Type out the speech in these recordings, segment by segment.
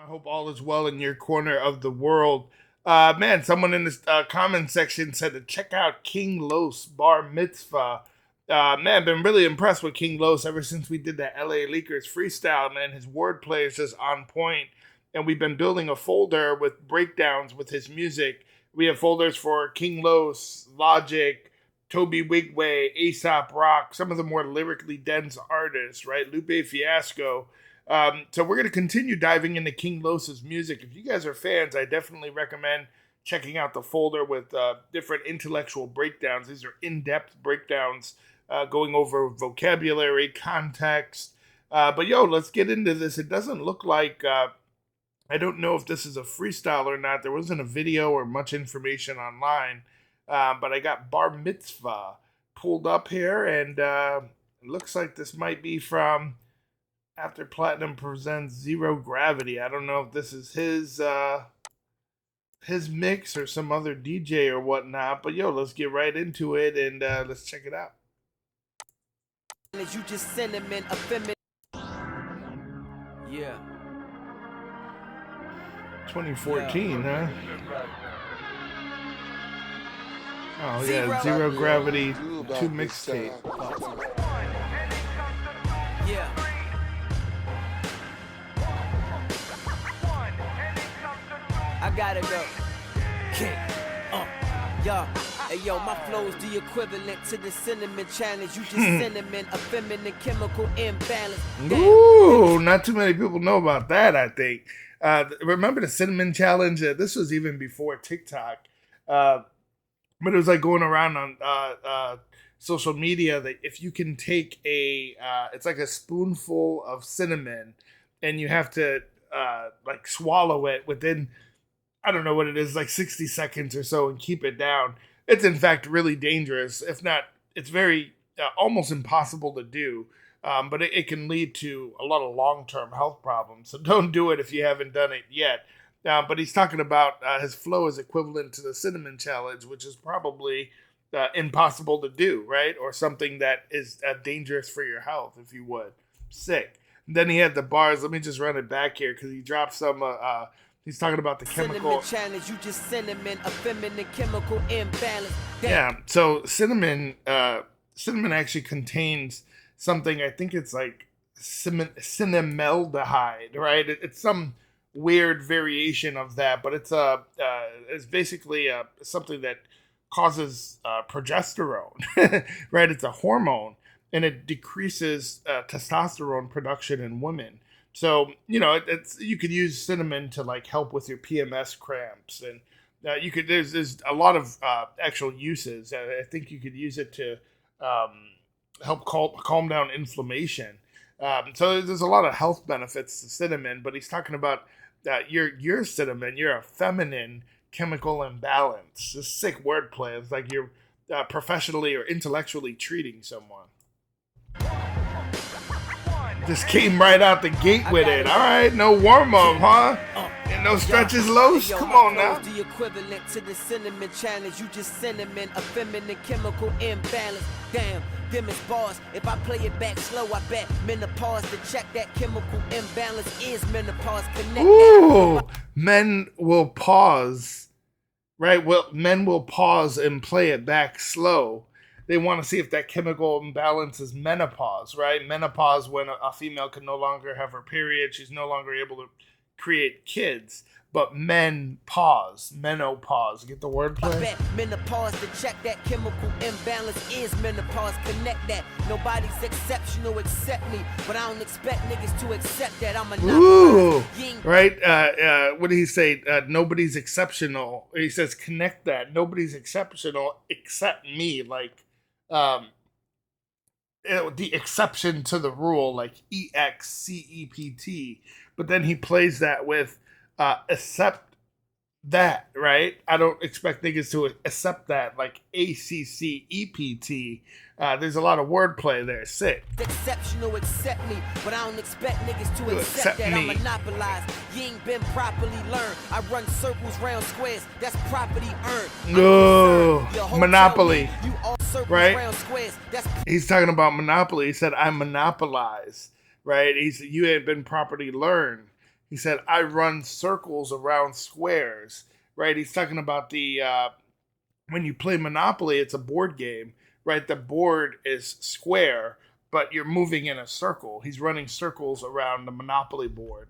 I hope all is well in your corner of the world. Man, someone in this comment section said to check out King Los Bar Mitzvah. Man, been really impressed with King Los ever since we did that LA Leakers freestyle, man. His wordplay is just on point. And we've been building a folder with breakdowns with his music. We have folders for King Los, Logic, Toby Wigway, Aesop Rock, some of the more lyrically dense artists, right? Lupe Fiasco. So we're going to continue diving into King Los's music. If you guys are fans, I definitely recommend checking out the folder with different intellectual breakdowns. These are in-depth breakdowns going over vocabulary, context. But let's get into this. It doesn't look like, I don't know if this is a freestyle or not. There wasn't a video or much information online. But I got Bar Mitzvah pulled up here, and it looks like this might be from After Platinum Presents Zero Gravity. I don't know if this is his mix or some other DJ or whatnot, but let's get right into it and let's check it out. You just sentiment, effeminate. Yeah. 2014, huh? Oh yeah, Zero Gravity 2 mixtape. Yeah. I gotta go. Kick. Hey, my flow is the equivalent to the cinnamon challenge. You just cinnamon, a feminine chemical imbalance. Ooh, not too many people know about that, I think. Remember the cinnamon challenge? This was even before TikTok. But it was like going around on social media that if you can take it's like a spoonful of cinnamon and you have to like swallow it within, I don't know what it is, like 60 seconds or so and keep it down. It's in fact really dangerous. If not, it's very almost impossible to do. But it can lead to a lot of long-term health problems. So don't do it if you haven't done it yet. But he's talking about his flow is equivalent to the cinnamon challenge, which is probably impossible to do, right? Or something that is dangerous for your health, if you would. Sick. And then he had the bars. Let me just run it back here because he dropped some. He's talking about the chemical challenge. You just cinnamon, a feminine chemical imbalance. Yeah. So cinnamon actually contains something. I think it's like cinnamaldehyde, right? It's some weird variation of that, but it's basically something that causes progesterone, right? It's a hormone, and it decreases testosterone production in women. So it's you could use cinnamon to like help with your PMS cramps, and you could there's a lot of actual uses. I think you could use it to help calm down inflammation. So there's a lot of health benefits to cinnamon, but he's talking about you're cinnamon, you're a feminine chemical imbalance. Just sick wordplay. It's like you're professionally or intellectually treating someone. Just came right out the gate with it. All right, no warm up, huh? And no stretches loose. Come on now. The equivalent to the cinnamon challenge. You just cinnamon, a feminine chemical imbalance. Damn, them is bars. If I play it back slow, I bet menopause to check that chemical imbalance is menopause. Connect. Ooh, men will pause, right? Well, men will pause and play it back slow. They want to see if that chemical imbalance is menopause, right? Menopause when a female can no longer have her period. She's no longer able to create kids. But men pause. Menopause. Get the wordplay? I bet menopause to check that chemical imbalance is menopause. Connect that. Nobody's exceptional except me. But I don't expect niggas to accept that. I'm a ooh, right? What did he say? Nobody's exceptional. He says connect that. Nobody's exceptional except me. Like, the exception to the rule, like EXCEPT. But then he plays that with accept that, right? I don't expect niggas to accept that, like ACCEPT. There's a lot of wordplay there. Sick. Exceptional, accept me, but I don't expect niggas to accept that me. I'm monopolized. You ain't been properly learned. I run circles round squares. That's property earned. No, monopoly. You all circles right? round squares. That's He's talking about monopoly. He said I monopolize, right? He said you ain't been properly learned. He said, I run circles around squares, right? He's talking about when you play Monopoly, it's a board game, right? The board is square, but you're moving in a circle. He's running circles around the Monopoly board.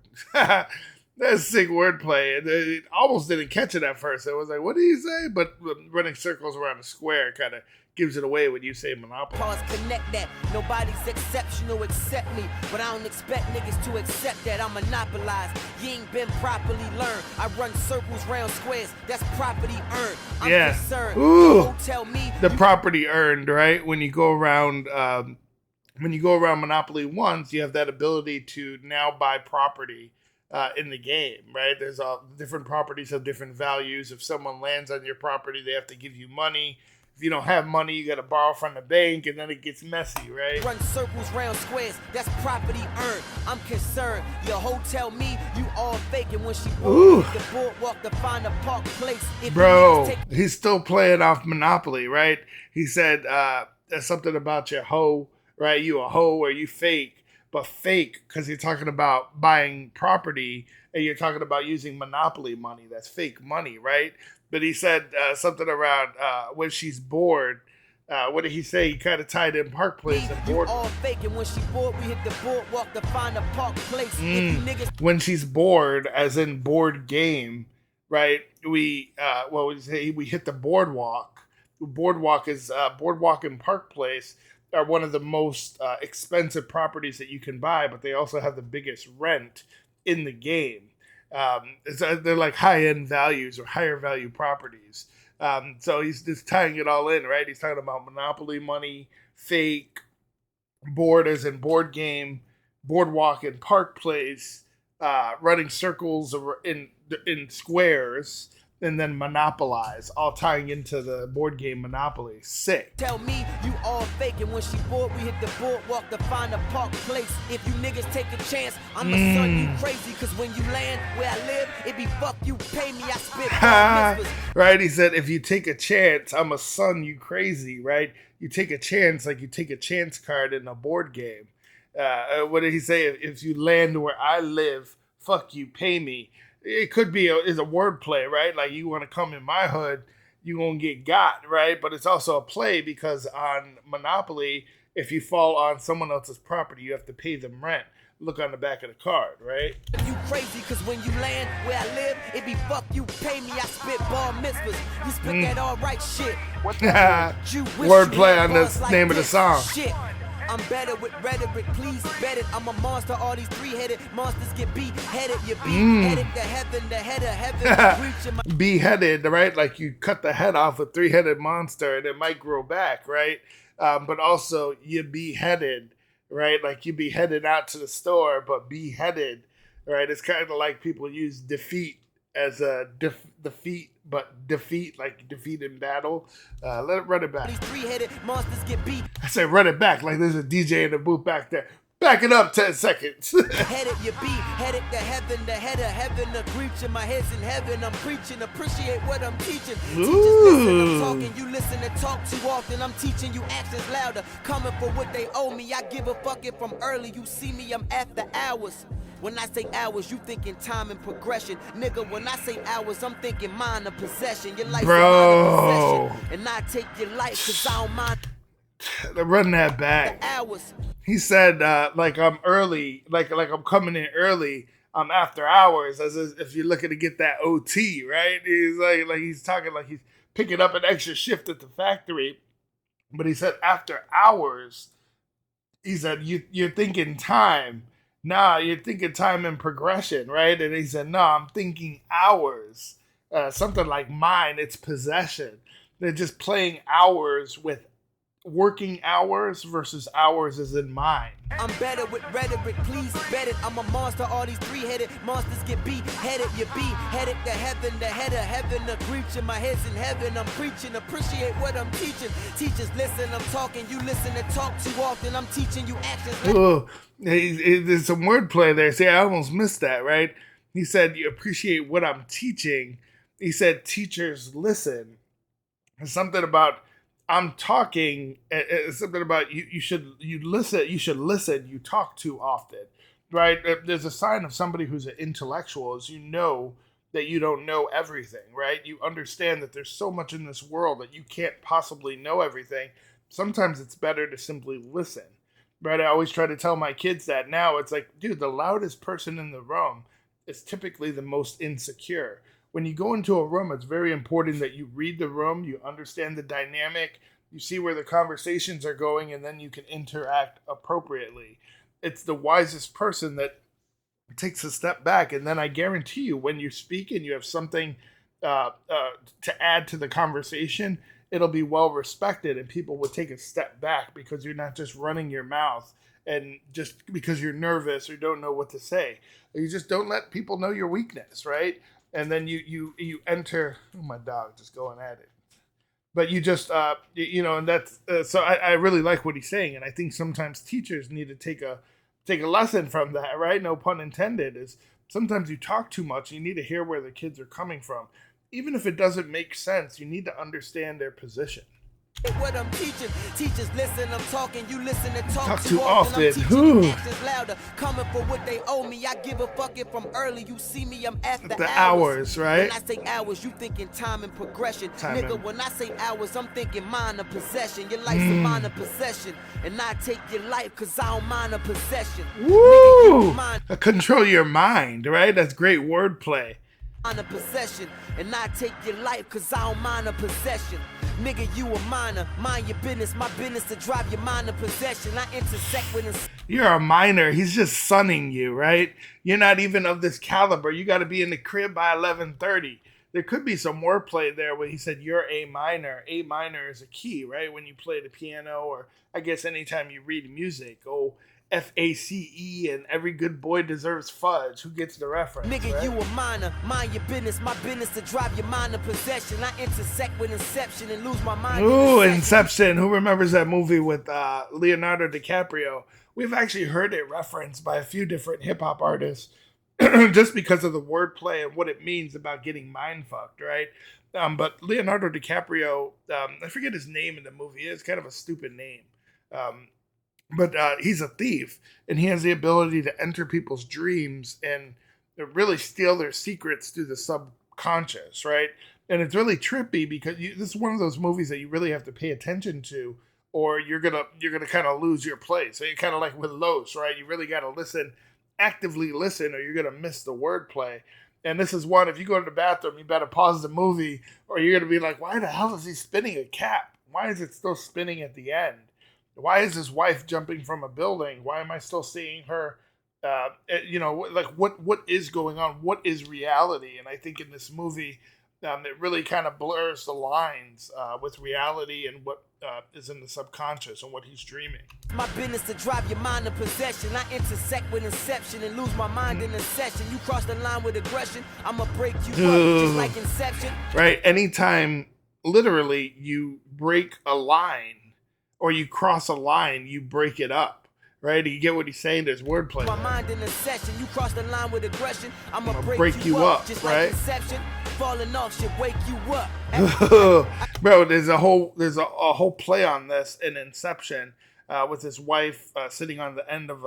That's sick wordplay. It almost didn't catch it at first. I was like, what did he say? But running circles around a square kind of gives it away when you say Monopoly. Pause, connect that. Nobody's exceptional except me. But I don't expect niggas to accept that I'm monopolized. You ain't been properly learned. I run circles round squares. That's property earned. I'm concerned. Ooh. Tell me the property earned, right? When you go around Monopoly once, you have that ability to now buy property in the game, right? There's different properties have different values. If someone lands on your property, they have to give you money. If you don't have money, you got to borrow from the bank, and then it gets messy, right? Run circles round squares, that's property earned. I'm concerned. Your hoe tell me you all faking when she walk the boardwalk to find a park place. Bro, he's still playing off Monopoly, right? He said there's something about your hoe, right? You a hoe or you fake. But fake, because you're talking about buying property and you're talking about using Monopoly money. That's fake money, right? But he said something around when she's bored. What did he say? He kind of tied in Park Place and board. All faking when she bored. We hit the boardwalk to find a park place. When she's bored, as in board game, right? We hit the boardwalk. Boardwalk and Park Place are one of the most expensive properties that you can buy, but they also have the biggest rent in the game. They're like high-end values or higher value properties. So he's just tying it all in, right? He's talking about Monopoly money, fake, board as in board game, boardwalk and Park Place, running circles in squares, and then monopolize, all tying into the board game Monopoly. Sick. Tell me you all faking when she bored. We hit the boardwalk to find a park place. If you niggas take a chance, I'ma son you crazy. Cause when you land where I live, it be fuck you, pay me, I spit right, he said, if you take a chance, I'ma son you crazy, right? You take a chance like you take a chance card in a board game. What did he say? If you land where I live, fuck you, pay me. It could be is a wordplay, right? Like you want to come in my hood, you gonna get got, right? But it's also a play because on Monopoly, if you fall on someone else's property, you have to pay them rent. Look on the back of the card, right? You crazy because when you land where I live, it be fuck you, pay me, I spit bar mitzvahs. You spit that all right shit. Wordplay on the name of the song. Shit. I'm better with rhetoric, please bet it. I'm a monster, all these three-headed monsters get beheaded. You beheaded the head of heaven. Beheaded, right? Like you cut the head off a three-headed monster and it might grow back, right? But also you beheaded, right? Like you beheaded out to the store, but beheaded, right? It's kind of like people use defeat as a defeat, but defeat like defeat in battle. Let it run it back. These three-headed monsters get beat. I say run it back like there's a DJ in the booth back there. Back it up 10 seconds. Headed, you be headed to heaven, the head of heaven, the preaching. My head's in heaven, I'm preaching. Appreciate what I'm teaching. Teachers listen, I'm talking. You listen to talk too often. I'm teaching you actions louder. Coming for what they owe me. I give a fuck if I'm early. You see me, I'm after hours. When I say hours, you thinking time and progression. Nigga, when I say hours, I'm thinking mind of possession. Your life is mind of possession. And I take your life cause I don't mind. Run that back. Hours. He said, like I'm early, like I'm coming in early. I'm after hours, as if you're looking to get that OT, right? He's like he's talking like he's picking up an extra shift at the factory. But he said after hours, he said you're thinking time. Nah, you're thinking time and progression, right? And he said, no, I'm thinking hours. Something like mine, it's possession. They're just playing hours with working hours versus hours as in mine. I'm better with rhetoric, please bet it. I'm a monster, all these three-headed monsters get beheaded. You beheaded to heaven, the head of heaven, the creature. My head's in heaven, I'm preaching. Appreciate what I'm teaching. Teachers listen, I'm talking. You listen and talk too often. I'm teaching you actions. Oh, there's some wordplay there. See, I almost missed that, right? He said, you appreciate what I'm teaching. He said, teachers listen. There's something about I'm talking. It's something about you should listen. You should listen. You talk too often. right? There's a sign of somebody who's an intellectual is you know that you don't know everything, right? You understand that there's so much in this world that you can't possibly know everything. Sometimes it's better to simply listen, right? I always try to tell my kids that now. It's like, dude, the loudest person in the room is typically the most insecure. When you go into a room, it's very important that you read the room, you understand the dynamic, you see where the conversations are going, and then you can interact appropriately. It's the wisest person that takes a step back. And then I guarantee you, when you speak and you have something to add to the conversation, it'll be well respected and people will take a step back because you're not just running your mouth and just because you're nervous or don't know what to say. You just don't let people know your weakness, right? And then you enter. Oh, my dog just going at it. But you just and that's so I really like what he's saying, and I think sometimes teachers need to take a lesson from that, right? No pun intended. Is sometimes you talk too much. You need to hear where the kids are coming from, even if it doesn't make sense. You need to understand their position. What I'm teaching, teachers listen, I'm talking, you listen and talk too often. I'm teaching actions louder, coming for what they owe me. I give a fuck if I'm early, you see me, I'm after the hours, right? When I say hours, you thinking time and progression. Nigga, when I say hours, I'm thinking minor possession. Your life's a minor possession, and I take your life cause I don't mind a possession. Woo! Control your mind, right? That's great wordplay. Minor possession, and I take your life cause I don't mind a possession. Nigga, you a minor, mind your business, my business to drive your mind to possession. I intersect with You're a minor, he's just sunning you, right? You're not even of this caliber. You got to be in the crib by 11:30. There could be some wordplay there where he said you're a minor. A minor is a key, right? When you play the piano, or I guess anytime you read music. Oh, FACE, and every good boy deserves fudge. Who gets the reference? Nigga, right? You a minor, mind your business, my business to drive your mind to possession. I intersect with Inception and lose my mind. Ooh, Inception. Who remembers that movie with Leonardo DiCaprio? We've actually heard it referenced by a few different hip hop artists just because of the wordplay and what it means about getting mind fucked, right? But Leonardo DiCaprio, I forget his name in the movie. It's kind of a stupid name. But he's a thief, and he has the ability to enter people's dreams and really steal their secrets through the subconscious, right? And it's really trippy because this is one of those movies that you really have to pay attention to, or you're gonna kind of lose your place. So you're kind of like with Los, right? You really got to listen, actively listen, or you're gonna miss the wordplay. And this is one. If you go to the bathroom, you better pause the movie, or you're gonna be like, "Why the hell is he spinning a cap? Why is it still spinning at the end? Why is his wife jumping from a building? Why am I still seeing her? Like what is going on? What is reality?" And I think in this movie, it really kind of blurs the lines with reality and what is in the subconscious and what he's dreaming. My business to drive your mind to possession. I intersect with Inception and lose my mind in a session. You cross the line with aggression, I'ma break you up just like Inception. Right. Anytime, literally, you break a line or you cross a line, you break it up, right? You get what he's saying? There's wordplay. My mind in a session, you cross the line with aggression, I'ma break you up, just right? Like Inception, falling off should wake you up. Bro, there's a whole play on this in Inception with his wife sitting on the end of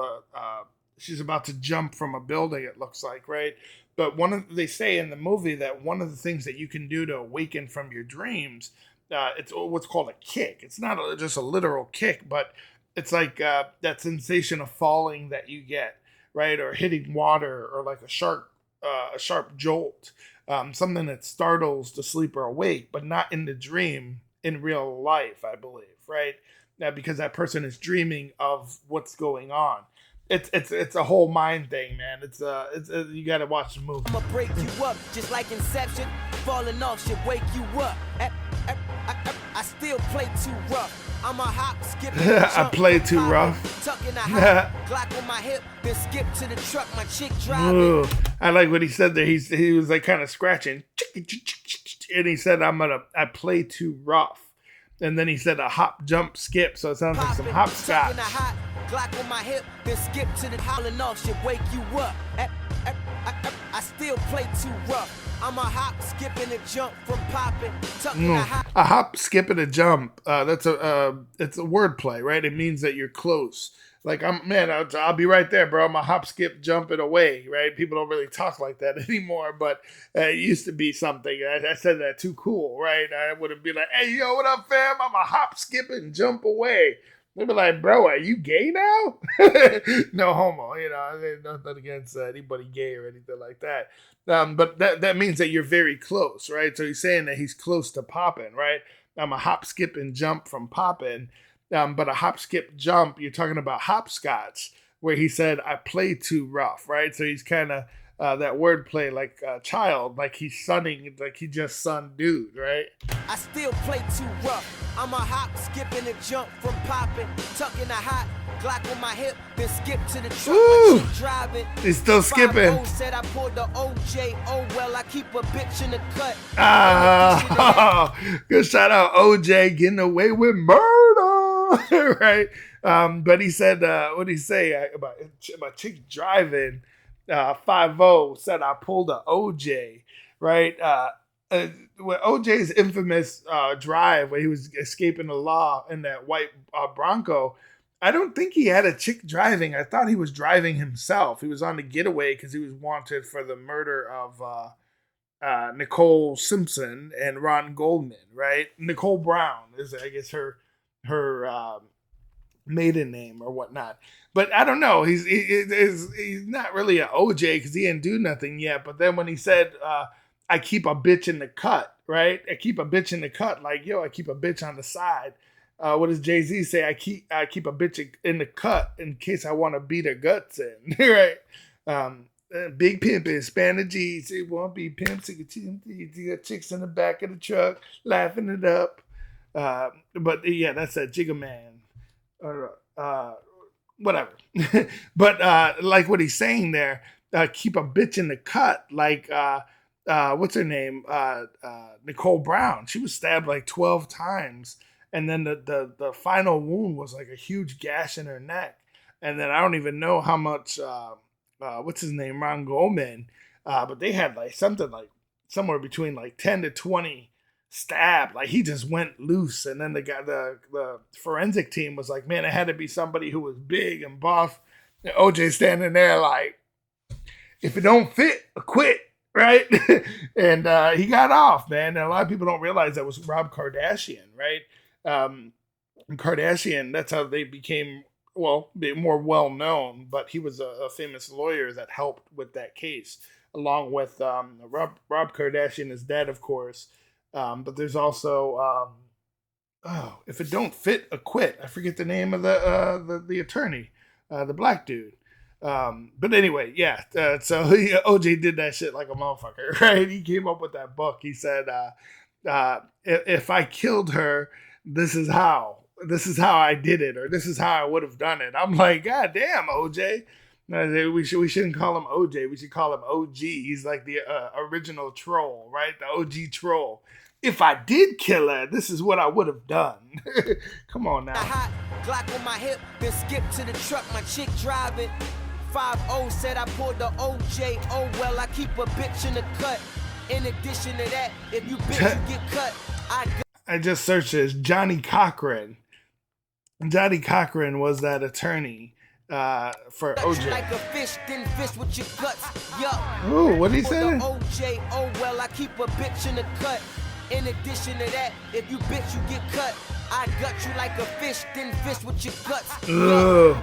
she's about to jump from a building, it looks like, right? But they say in the movie that one of the things that you can do to awaken from your dreams, it's what's called a kick. It's not just a literal kick, but it's like that sensation of falling that you get, right? Or hitting water, or like a sharp jolt, something that startles the sleeper awake, but not in the dream, in real life, I believe, right? Because that person is dreaming of what's going on. It's a whole mind thing, man. It's you got to watch the movie. I'ma break you up just like Inception. Falling off should wake you up. I still play too rough. I'm a hop, skip, I play too rough. Tucking a hop, Glock on my hip, then skip to the truck. My chick driving. Ooh, I like what he said there. He was like kind of scratching, and he said, "I play too rough." And then he said, "A hop, jump, skip." So it sounds like some hopscotch. Glock on my hip, then skip to the howling off should wake you up. I still play too rough. I'm a hop, skip, and a jump from popping, tucking a hop. A hop, skip, and a jump. It's a wordplay, right? It means that you're close, Like, I'll be right there, bro. I'm a hop, skip, jumping away, right? People don't really talk like that anymore, but it used to be something. I said that too cool, right? I wouldn't be like, hey, yo, what up, fam? I'm a hop, skip, and jump away. They'd be like, bro, are you gay now? No homo, nothing against anybody gay or anything like that. But that means that you're very close, right? So he's saying that he's close to popping, right? I'm a hop, skip, and jump from popping. But a hop, skip, jump, you're talking about hopscotch, where he said, I play too rough, right? So he's kind of that wordplay like a child, like he's sunning, like he just sunned dude, right? I still play too rough. I'm a hop, skip, and a jump from popping, tucking a hot Glock on my hip, then skip to the truck. My chick driving. He's still skipping. Said I pulled the OJ. Oh well, I keep a bitch in the cut. Good shout out OJ getting away with murder, right? But he said, what did he say about my chick driving? 5-0 said I pulled a OJ, right? With OJ's infamous drive where he was escaping the law in that white Bronco, I don't think he had a chick driving. I thought he was driving himself. He was on the getaway because he was wanted for the murder of Nicole Simpson and Ron Goldman, right? Nicole Brown is, I guess, her maiden name or whatnot. But I don't know. He's not really an OJ because he didn't do nothing yet. But then when he said, I keep a bitch in the cut, right? I keep a bitch in the cut. Like, yo, I keep a bitch on the side. What does Jay-Z say? I keep a bitch in the cut in case I want to beat her guts in, right? Big pimp in Spanish G's. It won't be pimps. You got chicks in the back of the truck laughing it up. But yeah, that's a Jigga Man. Whatever. But like what he's saying there, keep a bitch in the cut. Like, what's her name? Nicole Brown. She was stabbed like 12 times. And then the final wound was like a huge gash in her neck. And then I don't even know how much, what's his name, Ron Goldman. But they had like something like somewhere between like 10 to 20 stabbed. Like he just went loose. And then the forensic team was like, man, it had to be somebody who was big and buff. And OJ standing there like, if it don't fit, quit. Right? And he got off, man. And a lot of people don't realize that was Rob Kardashian, right? Kardashian, that's how they became, more well known, but he was a famous lawyer that helped with that case, along with Rob Kardashian, his dad, of course. But there's also, if it don't fit, acquit. I forget the name of the attorney, the black dude. But anyway, yeah. So OJ did that shit like a motherfucker, right? He came up with that book. He said, if I killed her, this is how I did it, or this is how I would have done it. I'm like, God damn, OJ. We shouldn't call him OJ. We should call him OG. He's like the original troll, right? The OG troll. If I did kill her, this is what I would have done. Come on now. Hot Glock on my hip, then skip to the truck. My chick driving. 5-0 said I pulled the OJ. Oh well, I keep a bitch in the cut. In addition to that, if you bitch, you get cut. I just searched this. Johnny Cochran. Johnny Cochran was that attorney for OJ. Like a fish, then fish with your guts. Ooh, what did he say? OJ, oh well, I keep a bitch in the cut. In addition to that, if you bitch, you get cut. I gut you like a fish, then fish with your guts. Ooh.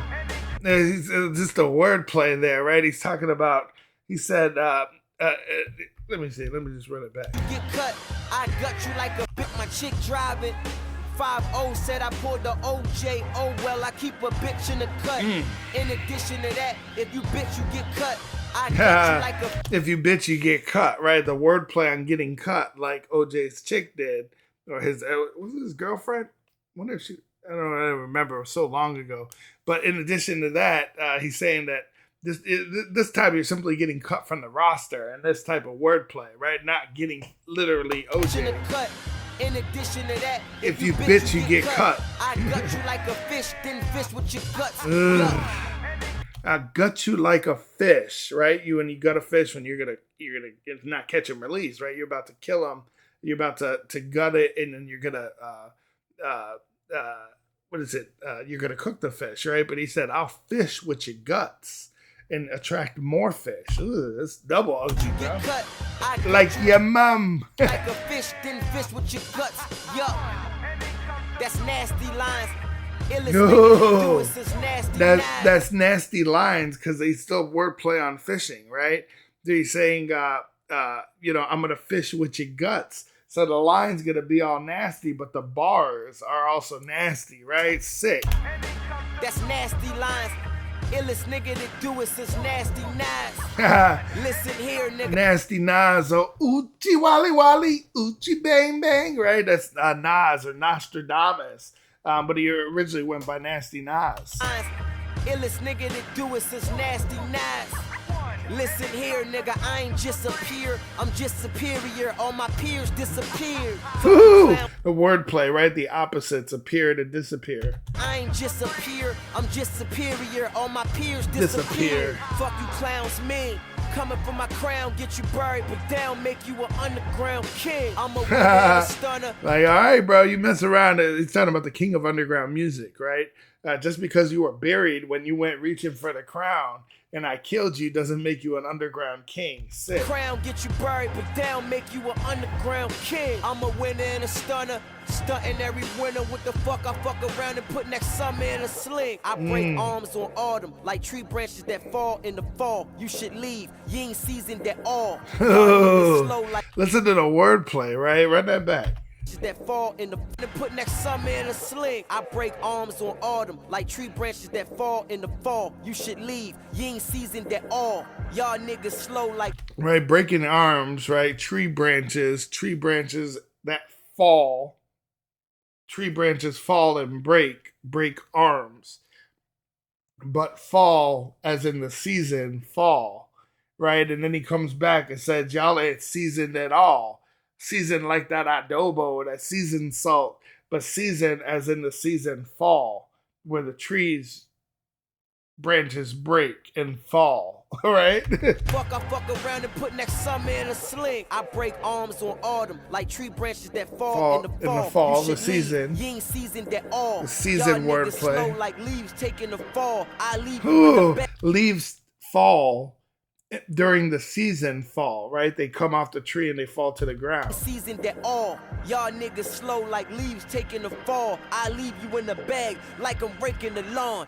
It's just a wordplay there, right? He's talking about, he said, let me see. Let me just run it back. You get cut. I gut you like a bitch. My chick driving. 5-0 said I pulled the OJ. Oh well, I keep a bitch in the cut. In addition to that, if you bitch, you get cut. I gut you like a. If you bitch, you get cut, right? The wordplay on getting cut, like OJ's chick did, or his was it his girlfriend? I wonder if she. I don't remember. It was so long ago. But in addition to that, he's saying that this time you're simply getting cut from the roster, and this type of wordplay, right? Not getting literally OJ. In addition to that, if you bitch, you get cut. I gut you like a fish, then fish with your guts. I gut you like a fish, right? When you gut a fish, when you're gonna not catch and release, right? You're about to kill him. You're about to gut it, and then you're gonna what is it? You're going to cook the fish, right? But he said, I'll fish with your guts and attract more fish. Ooh, that's double ugly, bro. Cut, Like your mom. like a fish, then fish with your guts. Yup. That's nasty lines. No, Nasty that's nasty lines because they still wordplay on fishing, right? They're saying, I'm gonna fish with your guts. So the line's gonna be all nasty, but the bars are also nasty, right? Sick. That's nasty lines. Illest nigga to do it since Nasty Nas. Listen here, nigga. Nasty Nas, oh, Oochie Wally Wally, Oochie Bang Bang, right? That's Nas or Nostradamus. But he originally went by Nasty Nas. Illest nigga to do it since Nasty Nas. Listen here, nigga, I ain't just a peer, I'm just superior. All my peers disappeared. Woo! The wordplay, right? The opposites appear to disappear. I ain't just a peer, I'm just superior. All my peers disappeared. Fuck you clowns, mean. Coming for my crown, get you buried, but down, make you an underground king. I'm a stunner. Like, all right, bro, you mess around. He's talking about the king of underground music, right? Just because you were buried when you went reaching for the crown and I killed you doesn't make you an underground king. Sick. Crown, get you buried, but down, make you an underground king. I'm a winner and a stunner. Stunting every winter. What the fuck? I fuck around and put next summer in a sling. I break arms on autumn like tree branches that fall in the fall. You should leave. You ain't seasoned at all. Oh, listen to the wordplay, right? Run that back. That fall in the put next summer in a sling. I break arms on autumn like tree branches that fall in the fall. You should leave. You ain't seasoned at all. Y'all niggas slow like right. Breaking arms, right? Tree branches that fall. Tree branches fall and break arms. But fall as in the season fall, right? And then he comes back and says, y'all ain't seasoned at all. Season like that adobo, that seasoned salt, but season as in the season fall, where the trees branches break and fall, right? Fuck, I fuck around and put next summer in a sling. I break arms on autumn like tree branches that fall in the fall. The season. You ain't seasoned at all. The season wordplay. Slow like leaves taking the fall. I leave you in the bed. Leaves fall during the season fall, right? They come off the tree and they fall to the ground. Season that all y'all niggas slow like leaves taking the fall. I leave you in the bag like I'm raking the lawn.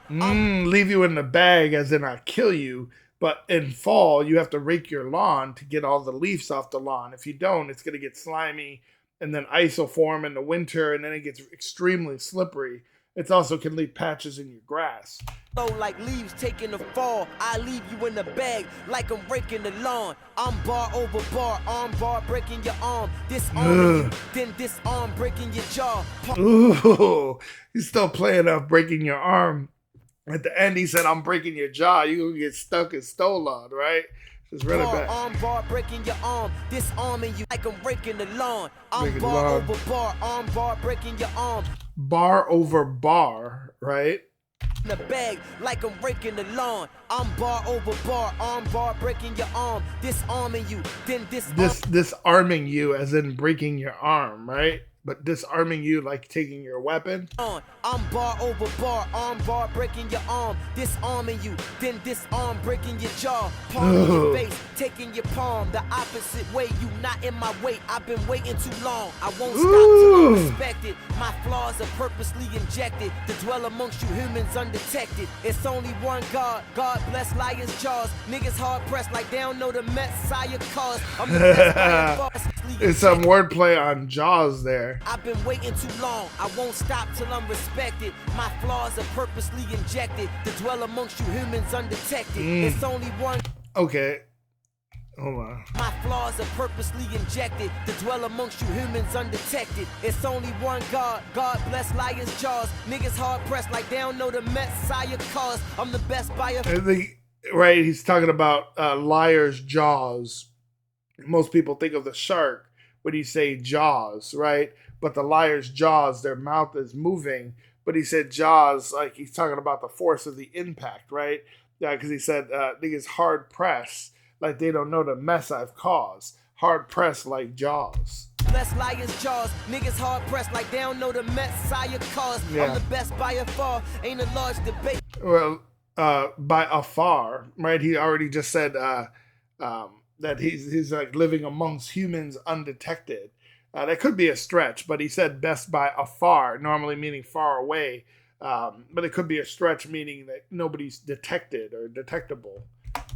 Leave you in the bag as in I kill you. But in fall, you have to rake your lawn to get all the leaves off the lawn. If you don't, it's going to get slimy and then ice will form in the winter and then it gets extremely slippery. It also can leave patches in your grass. Like leaves taking the fall. I leave you in the bag like I'm raking the lawn. I'm bar over bar, arm bar breaking your arm. Disarming you, then disarm breaking your jaw. Ooh, he's still playing up breaking your arm. At the end, he said, I'm breaking your jaw. You're going to get stuck and stole on, right? Just run it back. Arm bar breaking your arm. Disarming you like I'm raking the lawn. I'm Breaking bar the lawn. over bar, arm bar breaking your arm. Bar over bar, right? In the bag like I'm raking the lawn. I'm bar over bar, arm bar breaking your arm. Disarming you, then Disarming you as in breaking your arm, right? But disarming you like taking your weapon. I'm bar over bar, arm bar breaking your arm. Disarming you, then disarm breaking your jaw. Palm in your face, taking your palm the opposite way. You not in my way. I've been waiting too long. I won't stop till I'm respected. My flaws are purposely injected to dwell amongst you humans undetected. It's only one God. God bless liars' jaws. Niggas hard pressed like they don't know the Messiah cause. I'm the best by far. It's some wordplay on Jaws there. I've been waiting too long. I won't stop till I'm respected. My flaws are purposely injected to dwell amongst you humans undetected. It's only one. Okay. Hold on. My flaws are purposely injected to dwell amongst you humans undetected. It's only one God. God bless liars' jaws. Niggas hard pressed like they don't know the Messiah cause. I'm the best by a. I think, right, he's talking about liar's jaws. Most people think of the shark when you say jaws, right? But the liar's jaws, their mouth is moving. But he said jaws, like he's talking about the force of the impact, right? Yeah, because he said niggas hard pressed, like they don't know the mess I've caused. Hard pressed like jaws. bless liars' jaws. Niggas hard pressed like they don't know the Messiah cause. I'm the best by a far. Ain't a large debate. Well, by afar, right? He already just said that he's like living amongst humans undetected. That could be a stretch, but he said best by afar, normally meaning far away. But it could be a stretch, meaning that nobody's detected or detectable.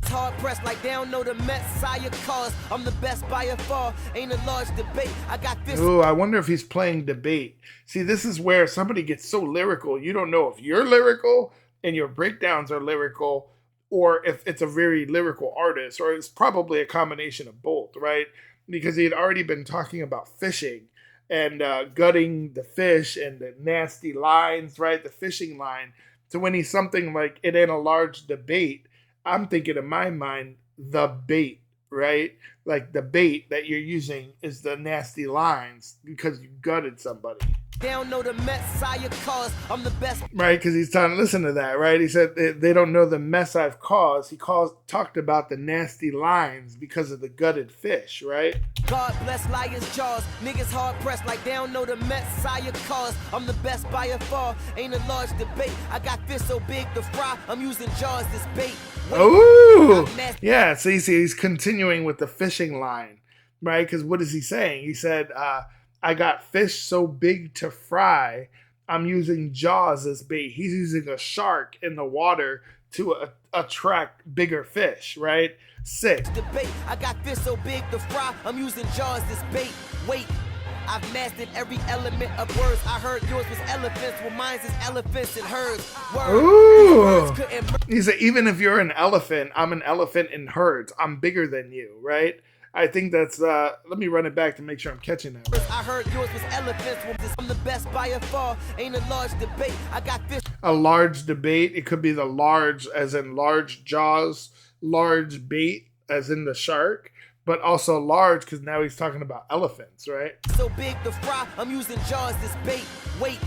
Hard pressed like they don't know the Messiah cause. I'm the best by a far. Ain't a large debate. I got this. Ooh, I wonder if he's playing debate. See, this is where somebody gets so lyrical. You don't know if you're lyrical and your breakdowns are lyrical, or if it's a very lyrical artist, or it's probably a combination of both, right? Because he had already been talking about fishing and gutting the fish and the nasty lines, right? The fishing line. So when he's something like it ain't a large debate, I'm thinking in my mind, the bait, right? Like the bait that you're using is the nasty lines because you gutted somebody. They don't know the Messiah cause. I'm the best. Right, because he's trying to listen to that, right? He said they don't know the mess I've caused. He talked about the nasty lines because of the gutted fish, right? God bless liars' jaws. Niggas hard pressed like they don't know the Messiah cause. I'm the best by a far. Ain't a large debate. I got fish so big to fry. I'm using jaws this bait. Ooh, yeah. So he's continuing with the fishing line, right? Because what is he saying? He said, I got fish so big to fry, I'm using jaws as bait. He's using a shark in the water to attract bigger fish, right? Sick. Debate. I got fish so big to fry, I'm using jaws as bait. Wait, I've mastered every element of words. I heard yours was elephants, well mine's is elephants and herds. Ooh. He said, even if you're an elephant, I'm an elephant in herds. I'm bigger than you, right? I think that's, let me run it back to make sure I'm catching that right. I heard yours was elephants. I'm the best by a far. Ain't a large debate. I got fish. A large debate. It could be the large as in large jaws, large bait as in the shark, but also large because now he's talking about elephants, right? So big to fry, I'm using jaws this bait. Wait,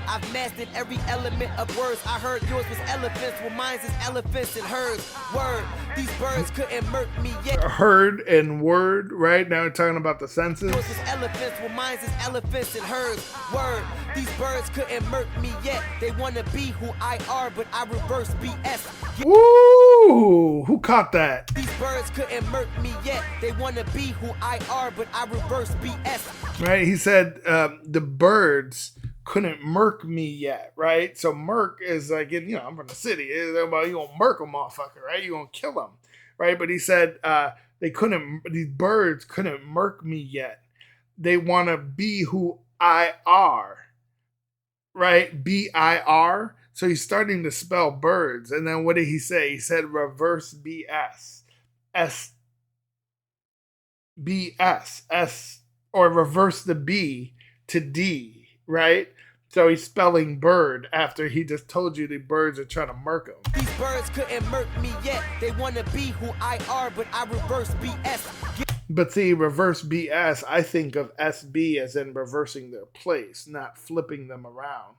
I've mastered every element of words. I heard yours was elephants, well mine's is elephants and herds. Word, these birds couldn't murk me yet. Herd and word, right? Now we're talking about the senses. Yours was elephants, well mine's is elephants and herds. Word, these birds couldn't murk me yet. They wanna be who I are, but I reverse BS. Ooh, who caught that? These birds couldn't murk me yet. They wanna be who I are, but I reverse BS. Right, he said the birds couldn't murk me yet, right? So murk is like, I'm from the city. You gonna murk a motherfucker, right? You gonna kill him, right? But he said these birds couldn't murk me yet. They want to be who I are, right? B-I-R. So he's starting to spell birds. And then what did he say? He said reverse B-S. S-B-S. S, or reverse the B to D, right? So he's spelling bird after he just told you the birds are trying to murk him. These birds couldn't murk me yet. They want to be who I are, but I reverse BS. But see, reverse BS, I think of SB as in reversing their place, not flipping them around.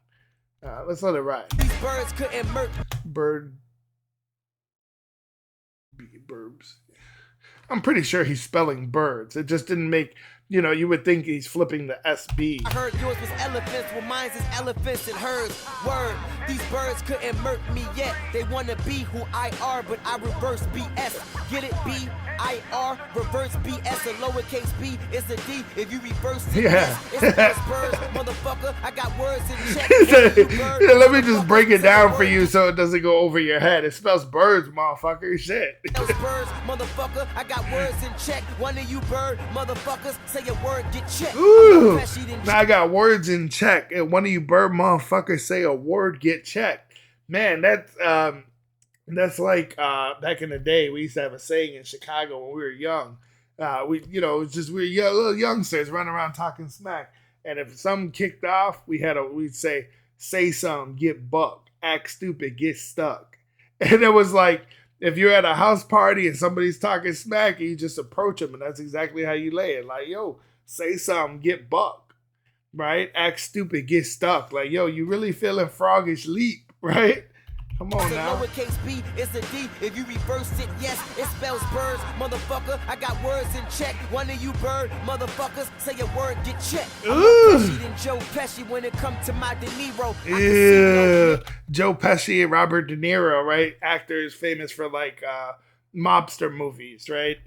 Let's let it ride. These birds couldn't murk. Bird. Burbs. I'm pretty sure he's spelling birds. It just didn't make, you would think he's flipping the SB. I heard yours was elephants, well mine's is elephants and herds. Word, these birds couldn't murk me yet. They want to be who I are, but I reverse BS. Get it? B-I-R, reverse BS, a lowercase b is a D. If you reverse it, it's birds, motherfucker. I got words in check. Let me just break it down for you so it doesn't go over your head. It spells birds, motherfucker. Shit. Those birds, motherfucker. I got words in check. One of you bird motherfuckers say a word, get checked. Ooh, now I got words in check. And one of you bird motherfuckers say a word, get checked. Man, that's like back in the day. We used to have a saying in Chicago when we were young. We were young, little youngsters running around talking smack. And if something kicked off, we'd say something, get bucked, act stupid, get stuck. And it was like, if you're at a house party and somebody's talking smack, you just approach them, and that's exactly how you lay it. Like, yo, say something, get bucked, right? Act stupid, get stuck. Like, yo, you really feeling froggish leap, right? Come on So now. lowercase b is a D. If you reverse it, yes, it spells birds, motherfucker. I got words in check. One of you bird motherfuckers say a word, get checked. I'm more Pesci than Joe Pesci when it comes to my De Niro. Yeah, Joe Pesci and Robert De Niro, right? Actors famous for like mobster movies, right?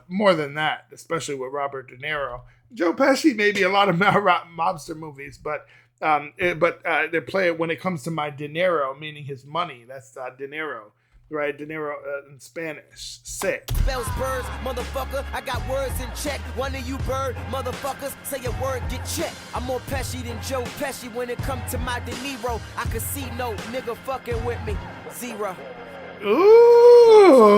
More than that, especially with Robert De Niro. Joe Pesci maybe a lot of mobster movies, but they play it when it comes to my dinero, meaning his money. That's dinero, right? Dinero in Spanish. Sick. Spells birds, motherfucker. I got words in check. One of you bird motherfuckers say a word, get checked. I'm more Pesci than Joe Pesci when it comes to my De Niro. I can see no nigga fucking with me. Zero. Ooh.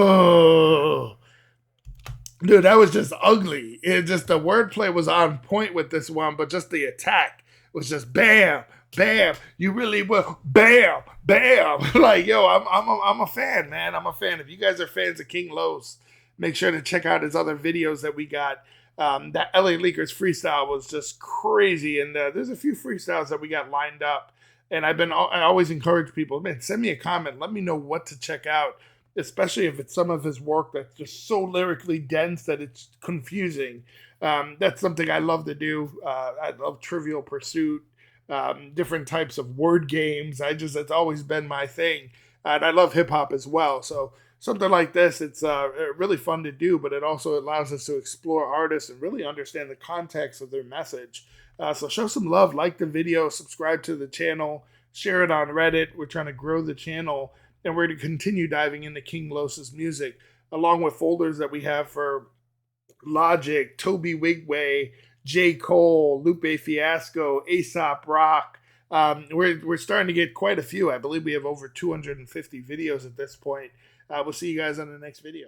Dude, that was just ugly. It just the wordplay was on point with this one, but just the attack was just bam, bam. You really will, bam, bam. Like, yo, I'm a fan, man. I'm a fan. If you guys are fans of King Los, make sure to check out his other videos that we got. That LA Leakers freestyle was just crazy, and there's a few freestyles that we got lined up. And I always encourage people, man, send me a comment. Let me know what to check out, especially if it's some of his work that's just so lyrically dense that it's confusing. That's something I love to do. I love Trivial Pursuit, different types of word games. It's always been my thing. And I love hip hop as well. So something like this, it's really fun to do, but it also allows us to explore artists and really understand the context of their message. So show some love, like the video, subscribe to the channel, share it on Reddit. We're trying to grow the channel, and we're going to continue diving into King Los's music, along with folders that we have for Logic, Toby Wigway, J. Cole, Lupe Fiasco, Aesop Rock. We're starting to get quite a few. I believe we have over 250 videos at this point. We'll see you guys on the next video.